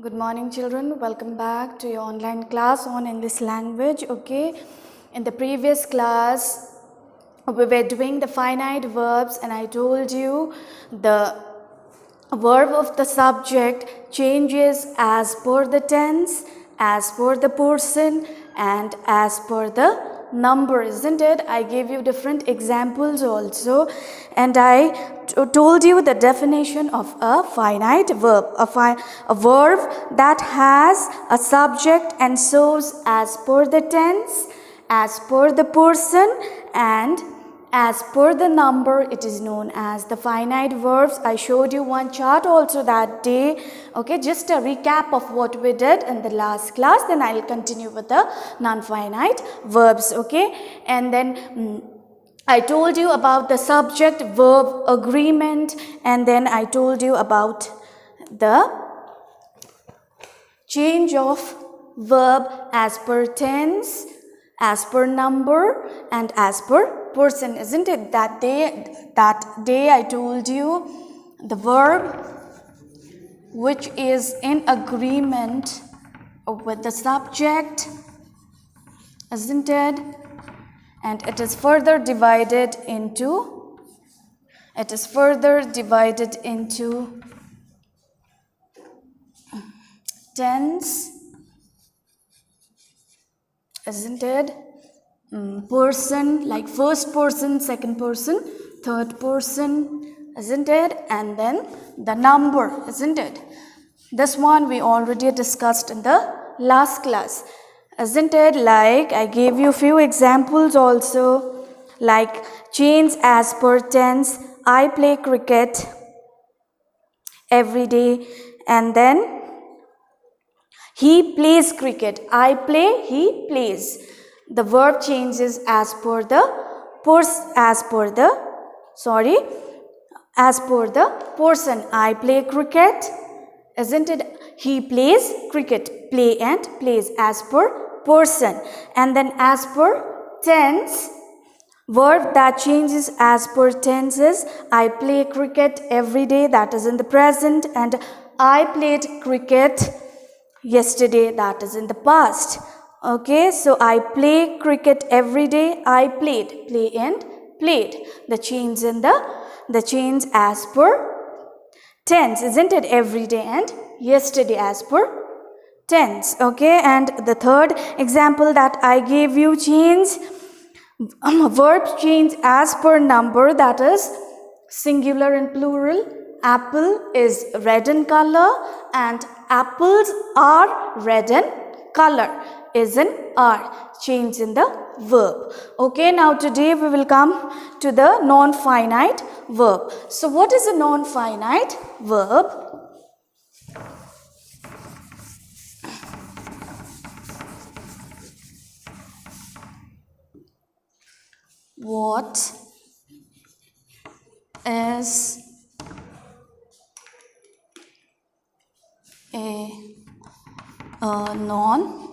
Good morning, children. Welcome back to your online class on English language. Okay, in the previous class we were doing the finite verbs and I told you the verb of the subject changes as per the tense, as per the person and as per the number, isn't it? I gave you different examples also, and I told you the definition of a finite verb. A verb that has a subject and serves as per the tense, as per the person and as per the number. It is known as the finite verbs. I showed you one chart also that day. Okay, just a recap of what we did in the last class, then I'll continue with the non-finite verbs. Okay, and then I told you about the subject verb agreement, and then I told you about the change of verb as per tense, as per number and as per person, isn't it? That day I told you the verb which is in agreement with the subject, isn't it? And it is further divided into tense, isn't it? Person, like first person, second person, third person, isn't it? And then the number, isn't it? This one we already discussed in the last class, isn't it? Like I gave you a few examples also, like change as per tense. I play cricket every day, and then he plays cricket. I play, he plays. The verb changes as per the person. I play cricket, isn't it? He plays cricket. Play and plays as per person. And then as per tense, verb that changes as per tense is I play cricket every day, that is in the present, and I played cricket yesterday, that is in the past. Okay, so I play cricket every day. I played, play and played. The change as per tense, isn't it? Every day and yesterday as per tense. Okay, and the third example that I gave you, verbs change as per number, that is singular and plural. Apple is red in color and apples are red in color, is an R, change in the verb. Okay, now today we will come to the non-finite verb. So what is a non-finite verb? What is a non-finite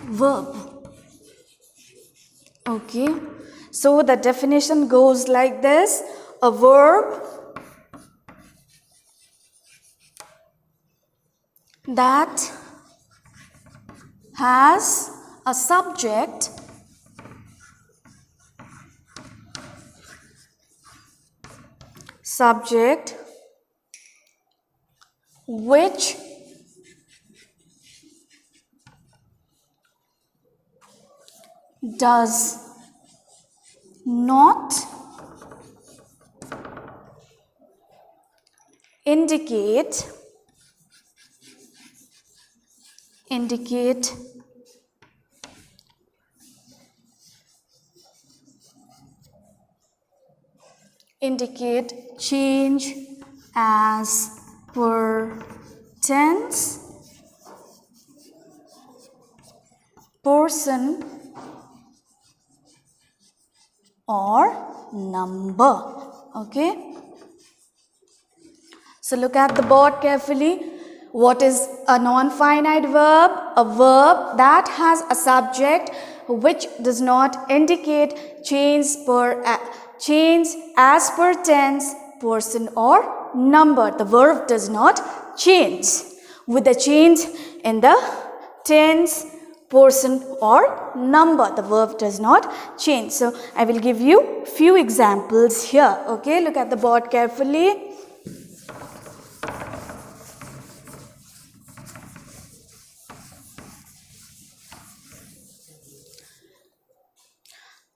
verb? Okay, so the definition goes like this: a verb that has a subject which does not indicate change as per tense, person or number. Okay, so look at the board carefully. What is a non-finite verb? A verb that has a subject which does not indicate change as per tense, person or number. The verb does not change with the change in the tense, person or number. The verb does not change. So I will give you few examples here. Okay, look at the board carefully.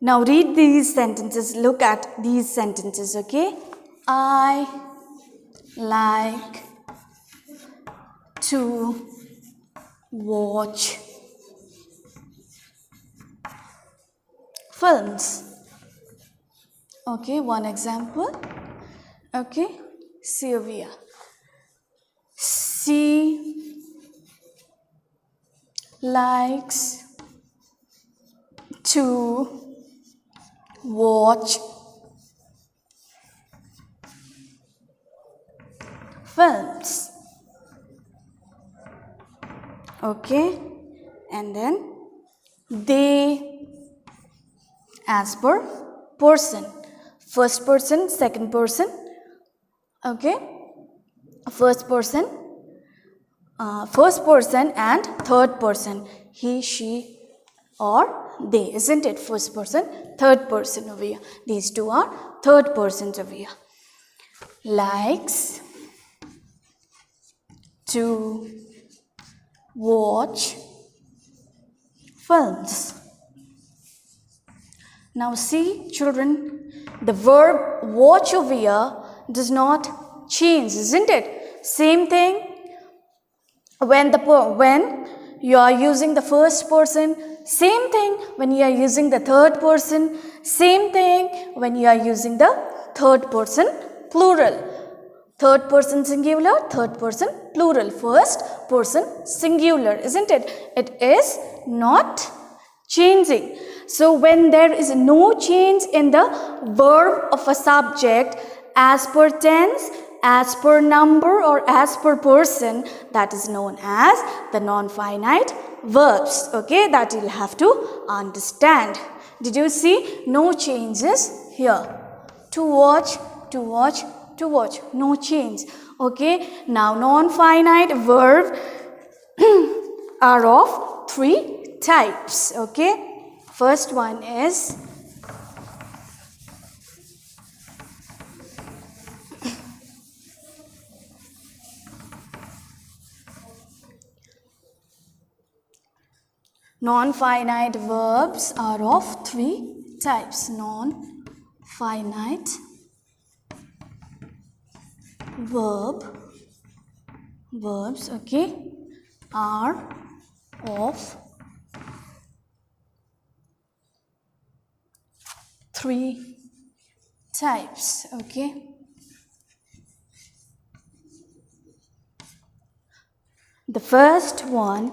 Now read these sentences. Look at these sentences. Okay, I like to watch films. Okay, one example. Okay, see over here. She likes to watch films. Okay, and then they, as per person, first person, second person. Okay, first person and third person, he, she or they, isn't it? First person, third person over here. These two are third persons over here. Likes to watch films. Now see, children, the verb watch over here does not change, isn't it? Same thing when you are using the first person, same thing when you are using the third person, same thing when you are using the third person plural. Third person singular, third person plural, first person singular, isn't it? It is not changing. So when there is no change in the verb of a subject as per tense, as per number or as per person, that is known as the non-finite verbs. Okay, that you'll have to understand. Did you see? No changes here. To watch, to watch, to watch. No change. Okay, now non-finite verb are of three types. Okay, first one is non-finite verbs are of three types. Non-finite verbs, okay, are of three types. Okay, the first one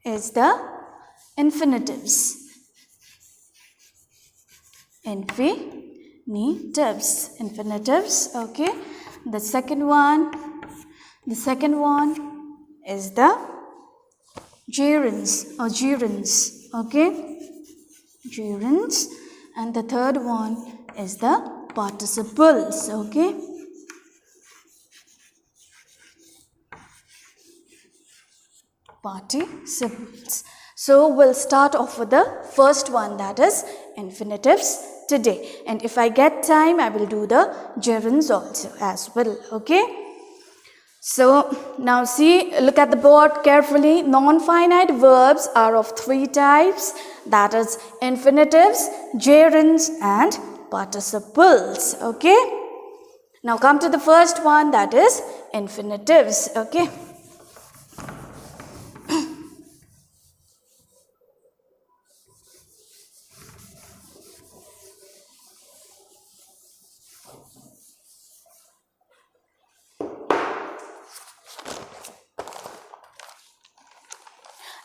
is the infinitives. Infinitives, okay. The second one is the gerunds, okay, gerunds, and the third one is the participles, okay. Participles. So we'll start off with the first one, that is infinitives today, and if I get time I will do the gerunds also as well. Okay, so now see, look at the board carefully. Non-finite verbs are of three types, that is infinitives, gerunds and participles. Okay, now come to the first one, that is infinitives. Okay,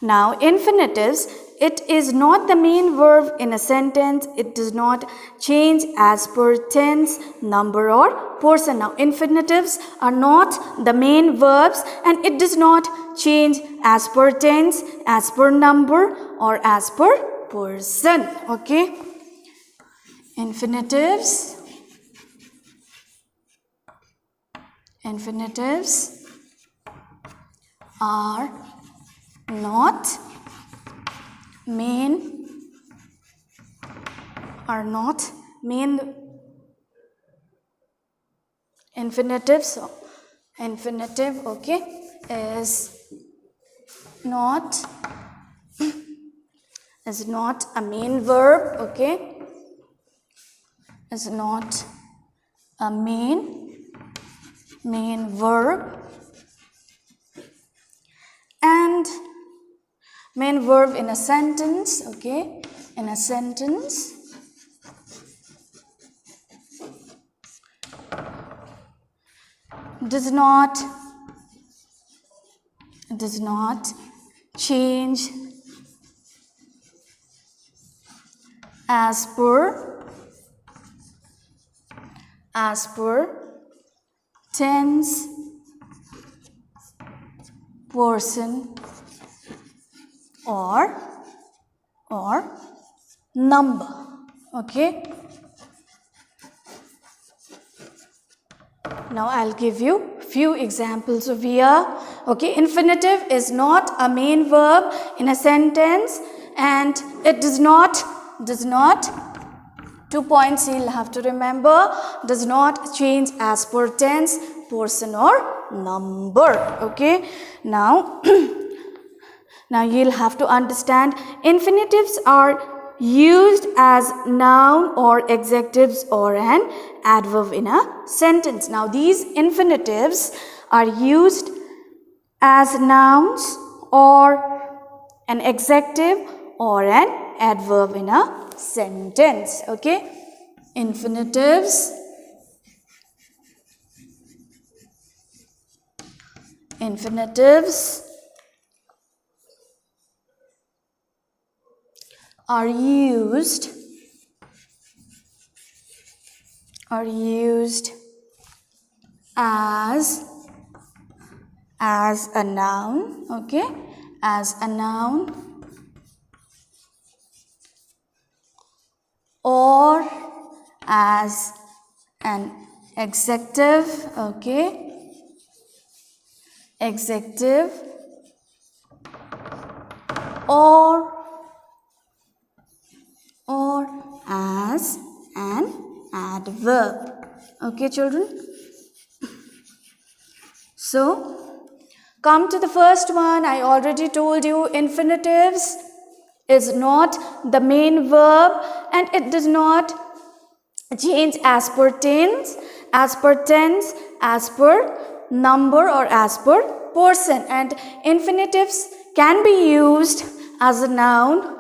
now infinitives, it is not the main verb in a sentence. It does not change as per tense, number or person. Now infinitives are not the main verbs and it does not change as per tense, as per number or as per person. Okay, infinitives Infinitives are not main infinitives. Infinitive, okay, is not a main verb, okay, is not a main verb, and main verb in a sentence, okay, in a sentence does not change as per tense, person, or number, okay. Now I'll give you few examples of here. Okay, infinitive is not a main verb in a sentence, and it does not 2 points you'll have to remember, does not change as per tense, person, or number. Okay, now now you'll have to understand infinitives are used as noun or adjectives or an adverb in a sentence. Now these infinitives are used as nouns or an adjective or an adverb in a sentence. Okay, infinitives are used as a noun, okay, as a noun or as an adjective, okay, adjective, or as an adverb. Okay, children. So, come to the first one. I already told you infinitives is not the main verb and it does not change as per tense, as per number, or as per person. And infinitives can be used as a noun,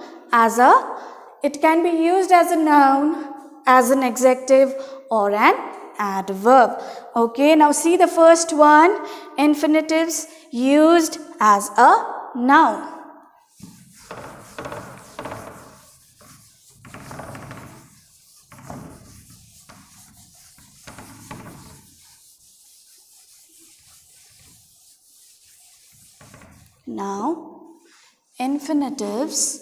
it can be used as a noun, as an adjective, or an adverb. Okay, now see the first one, infinitives used as a noun. Now, infinitives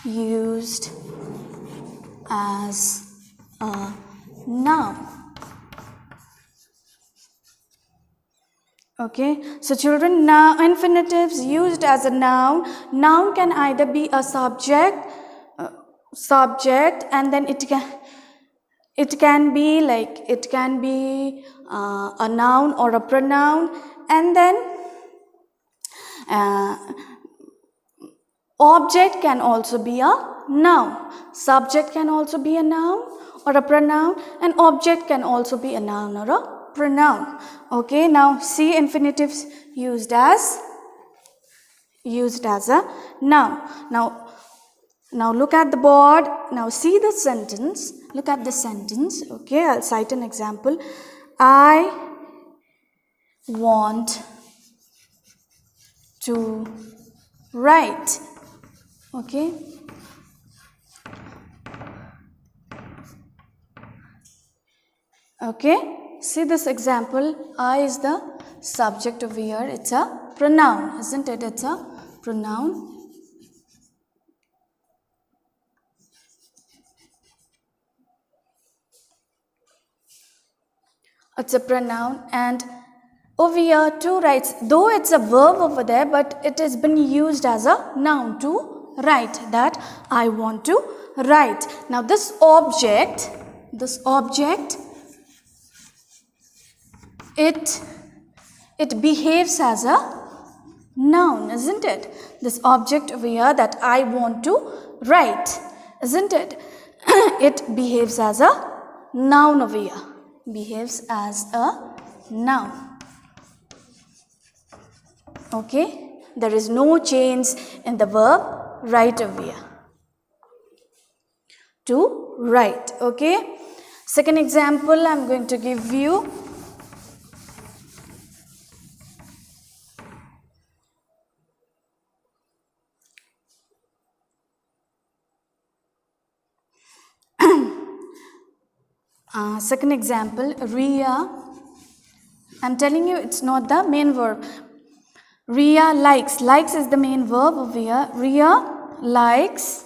used as a noun. Okay, so children, now infinitives used as a noun. Noun can either be a subject, and then it can be a noun or a pronoun, and then object can also be a noun. Subject can also be a noun or a pronoun, and object can also be a noun or a pronoun. Okay, now see infinitives used as a noun. Now look at the board. Now see the sentence. Look at the sentence. Okay, I'll cite an example. I want to write. Okay. Okay. See this example. I is the subject over here. It's a pronoun, isn't it? It's a pronoun. It's a pronoun, and over here to write, though it's a verb over there, but it has been used as a noun to write, that I want to write. Now this object, it behaves as a noun, isn't it? This object over here that I want to write, isn't it? It behaves as a noun over here. Behaves as a noun. Okay? There is no change in the verb write over here. To write. Okay? Second example I'm going to give you. Second example, Ria. I'm telling you it's not the main verb. Ria likes. Likes is the main verb over here. Ria likes.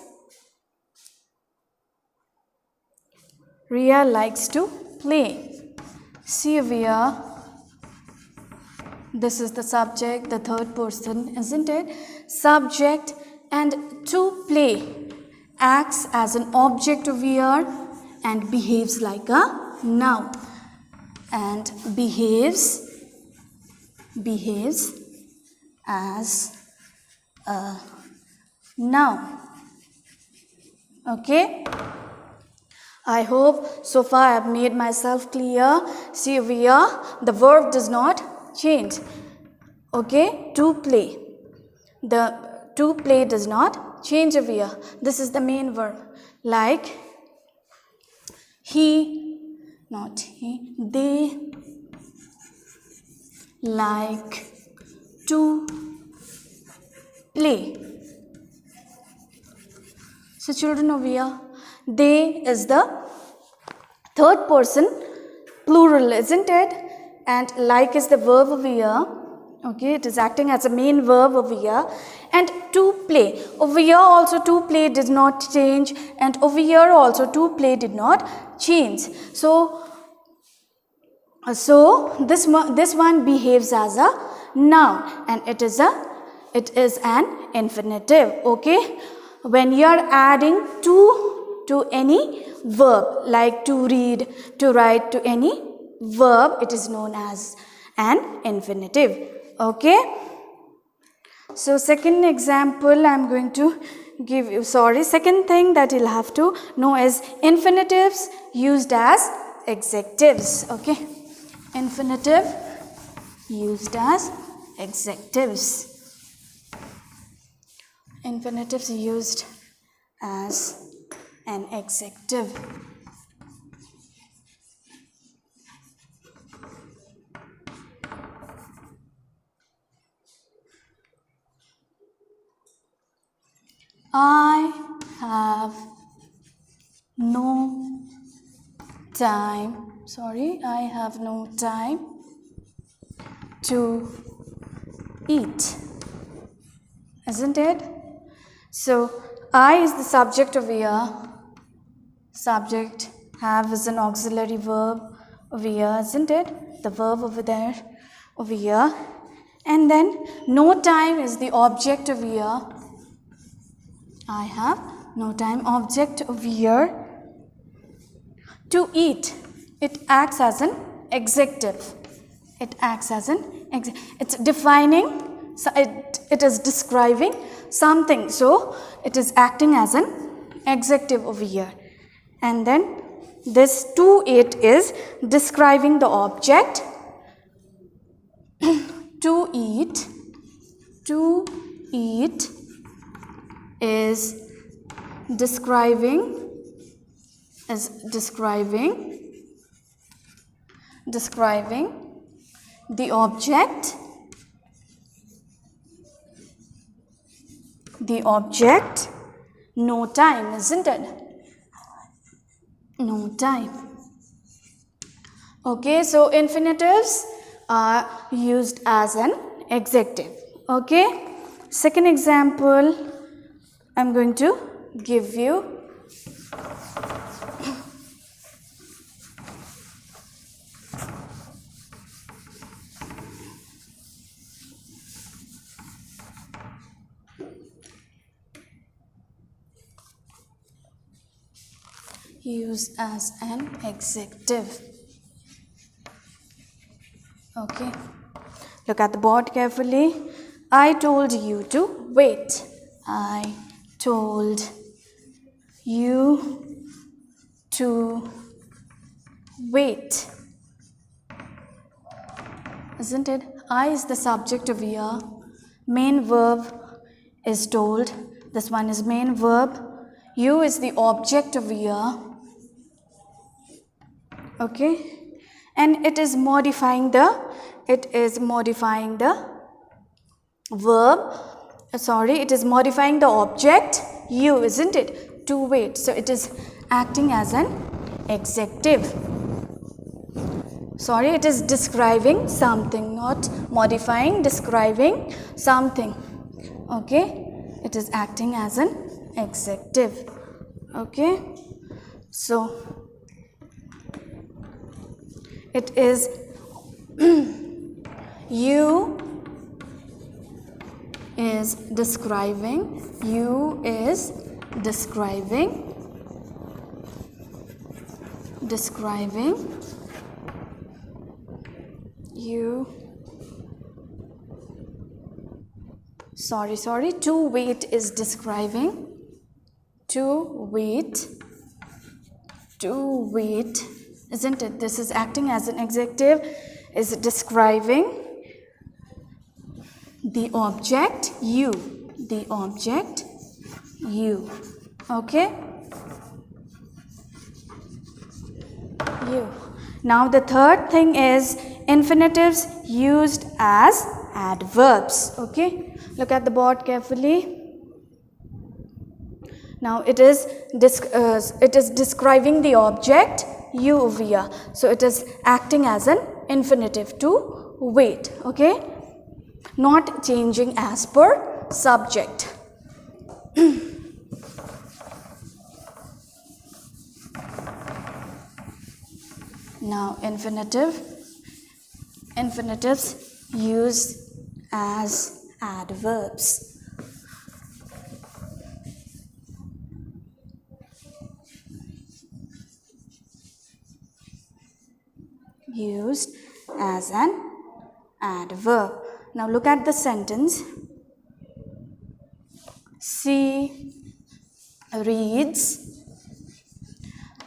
Ria likes to play. See over here. This is the subject, the third person, isn't it? Subject, and to play acts as an object over here and behaves like a noun. And behaves as a noun. Okay? I hope so far I have made myself clear. See over here, the verb does not change. Okay? To play. The to play does not change over here. This is the main verb. Like he, not he, they like to play. So children over here, they is the third person plural, isn't it? And like is the verb over here. Okay, it is acting as a main verb over here. And to play. Over here also to play did not change, and over here also to play did not change. So this one behaves as a noun, and it is an infinitive. Okay, when you are adding to any verb, like to read, to write, to any verb, it is known as an infinitive. Okay. So second example I'm going to give you, second thing that you'll have to know is infinitives used as adjectives. Okay. Infinitive used as adjectives. Infinitives used as an adjective. I have no time. I have no time to eat. Isn't it? So, I is the subject over here. Subject, have is an auxiliary verb over here, isn't it? The verb over there, over here. And then, no time is the object over here. I have no time, object over here. To eat, it acts as an adjective. It acts as an adjective. It's defining, so it is describing something. So, it is acting as an adjective over here. And then, this to eat is describing the object. To eat is describing the object, no time, isn't it? No time. Okay, so infinitives are used as an adjective. Okay, second example I'm going to give you. Used as an adjective. Okay. Look at the board carefully. I told you to wait. I told you to wait. Isn't it? I is the subject of here. Main verb is told. This one is main verb. You is the object of here. Okay. And it is modifying the verb. It is modifying the object you, isn't it? To wait. So it is acting as an adjective. It is describing something, not modifying, describing something. Okay. It is acting as an adjective. Okay. So it is you is describing you to wait is describing to wait, isn't it? This is acting as an adjective, is describing the object you, okay? You. Now the third thing is infinitives used as adverbs, okay? Look at the board carefully. Now it is describing the object you over here. So it is acting as an infinitive to wait, okay? Not changing as per subject. Now infinitives used as adverbs. Used as an adverb. Now look at the sentence. She reads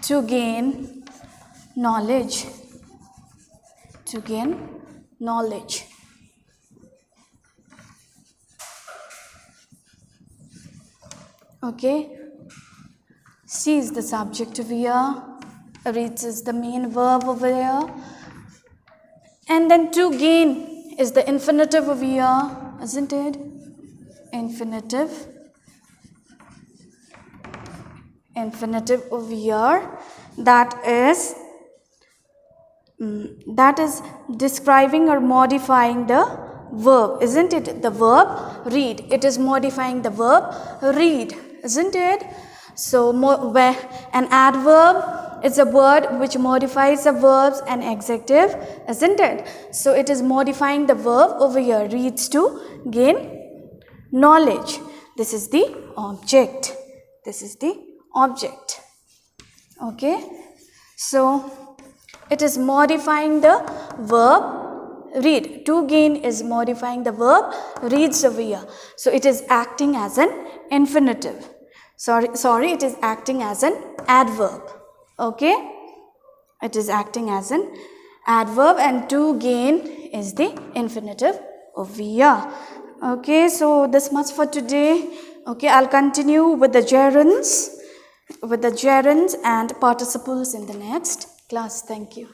to gain knowledge. Okay. She is the subject over here. Reads is the main verb over here. And then to gain is the infinitive over here, isn't it? Infinitive over here, that is describing or modifying the verb, isn't it? The verb read. It is modifying the verb read, isn't it? So where an adverb is a word which modifies the verbs and adjective, isn't it? So it is modifying the verb over here, reads to gain knowledge. This is the object. Okay. So it is modifying the verb read. To gain is modifying the verb reads over here. So it is acting as an infinitive. It is acting as an adverb. Okay, it is acting as an adverb, and to gain is the infinitive over here. Okay, so this much for today. Okay, I'll continue with the gerunds and participles in the next class. Thank you.